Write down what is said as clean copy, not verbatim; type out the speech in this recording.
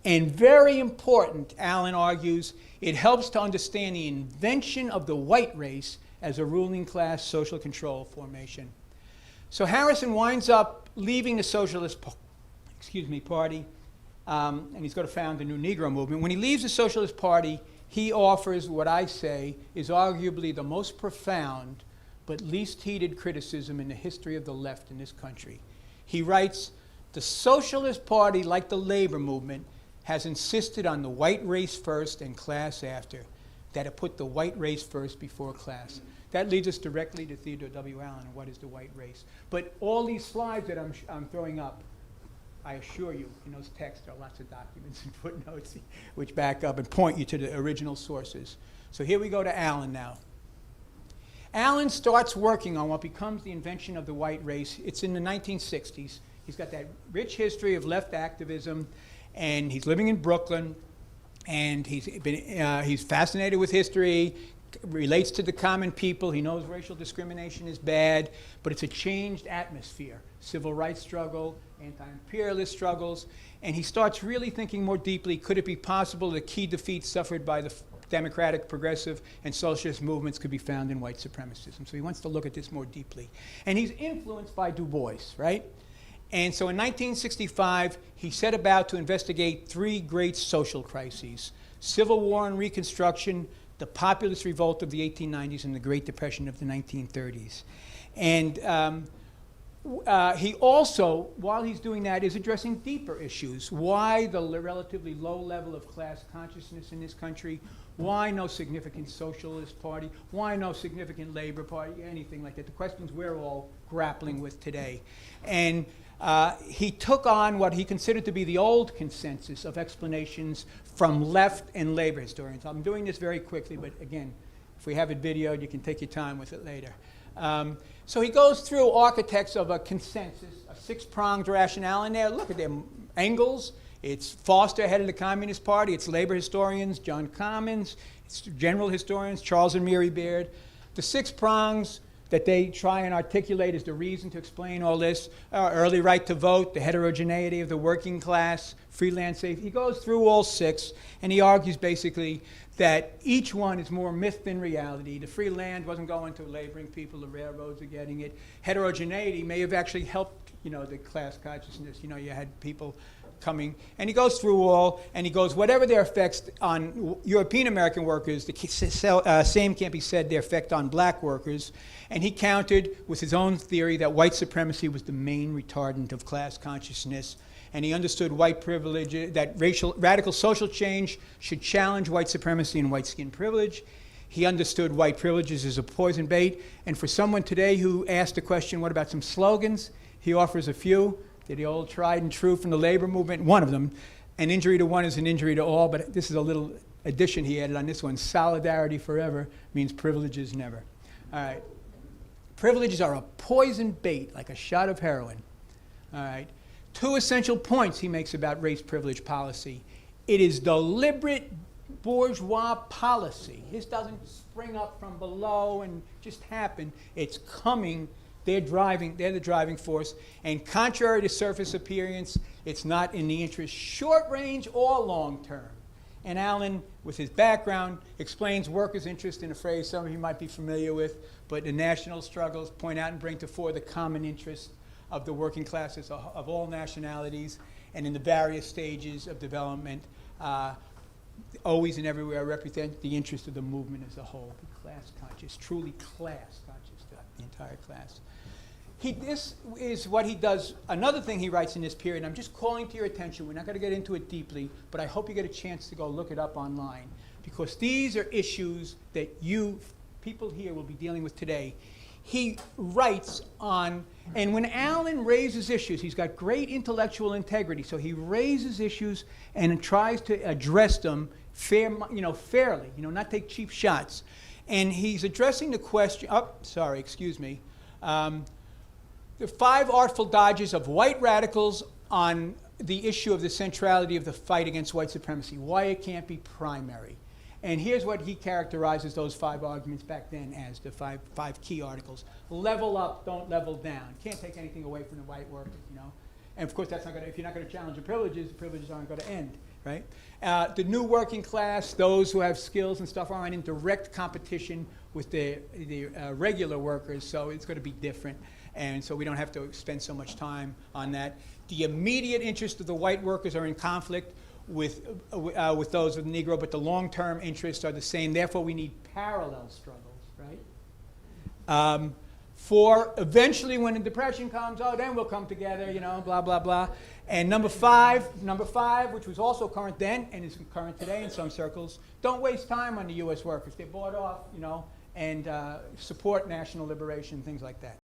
And very important, Allen argues, it helps to understand the invention of the white race as a ruling class social control formation. So Harrison winds up leaving the Socialist Party, and he's going to found the New Negro Movement. When he leaves the Socialist Party, he offers what I say is arguably the most profound but least heeded criticism in the history of the left in this country. He writes, "The Socialist Party, like the labor movement, has insisted on the white race first and class after, that it put the white race first before class." That leads us directly to Theodore W. Allen and what is the white race. But all these slides that I'm throwing up, I assure you, in those texts there are lots of documents and footnotes which back up and point you to the original sources. So here we go to Allen now. Allen starts working on what becomes the invention of the white race. It's in the 1960s. He's got that rich history of left activism, and he's living in Brooklyn, and he's fascinated with history, relates to the common people. He knows racial discrimination is bad, but it's a changed atmosphere. Civil rights struggle, anti-imperialist struggles, and he starts really thinking more deeply, could it be possible that key defeats suffered by the democratic, progressive, and socialist movements could be found in white supremacism? So he wants to look at this more deeply. And he's influenced by Du Bois, right? And so in 1965, he set about to investigate three great social crises: Civil War and Reconstruction, the populist revolt of the 1890s, and the Great Depression of the 1930s. And he also, while he's doing that, is addressing deeper issues. Why the relatively low level of class consciousness in this country? Why no significant socialist party? Why no significant labor party? Anything like that. The questions we're all grappling with today. And he took on what he considered to be the old consensus of explanations from left and labor historians. I'm doing this very quickly, but again, if we have it videoed, you can take your time with it later. So he goes through architects of a consensus, a six-pronged rationale in there. Look at them, Engels. It's Foster, head of the Communist Party. It's labor historians, John Commons. It's general historians, Charles and Mary Baird. The six prongs that they try and articulate as the reason to explain all this: early right to vote, the heterogeneity of the working class, freelance safety. He goes through all six, and he argues basically that each one is more myth than reality. The free land wasn't going to laboring people, the railroads are getting it. Heterogeneity may have actually helped, the class consciousness. You had people coming, and he goes through all, and he goes, whatever their effects on European American workers, the same can't be said their effect on black workers. And he countered with his own theory that white supremacy was the main retardant of class consciousness. And he understood white privilege, that radical social change should challenge white supremacy and white skin privilege. He understood white privileges as a poison bait. And for someone today who asked the question, what about some slogans? He offers a few. They're the old tried and true from the labor movement. One of them, an injury to one is an injury to all, but this is a little addition he added on this one. Solidarity forever means privileges never. All right. Privileges are a poison bait, like a shot of heroin. All right. Two essential points he makes about race privilege policy. It is deliberate bourgeois policy. This doesn't spring up from below and just happen. It's coming. They're the driving force. And contrary to surface appearance, it's not in the interest short range or long term. And Allen, with his background, explains workers' interest in a phrase some of you might be familiar with, but the national struggles point out and bring to fore the common interest of the working classes of all nationalities, and in the various stages of development, always and everywhere represent the interest of the movement as a whole, the class conscious, truly class conscious, the entire class. This is what he does. Another thing he writes in this period, I'm just calling to your attention, we're not going to get into it deeply, but I hope you get a chance to go look it up online, because these are issues that you, people here, will be dealing with today. He writes on, and when Allen raises issues, he's got great intellectual integrity, so he raises issues and tries to address them fairly, not take cheap shots. And he's addressing the question, the five artful dodges of white radicals on the issue of the centrality of the fight against white supremacy, why it can't be primary. And here's what he characterizes those five arguments back then as, the five key articles. Level up, don't level down. Can't take anything away from the white workers, And of course, that's not going to, if you're not going to challenge the privileges aren't going to end. right? The new working class, those who have skills and stuff, are in direct competition with the regular workers, so it's going to be different. And so we don't have to spend so much time on that. The immediate interests of the white workers are in conflict with those of the Negro, but the long-term interests are the same. Therefore, we need parallel struggles, right? For eventually, when the Depression comes, oh, then we'll come together, you know, blah, blah, blah. And number five, which was also current then and is current today in some circles, don't waste time on the U.S. workers. They're bought off, you know, and support national liberation, things like that.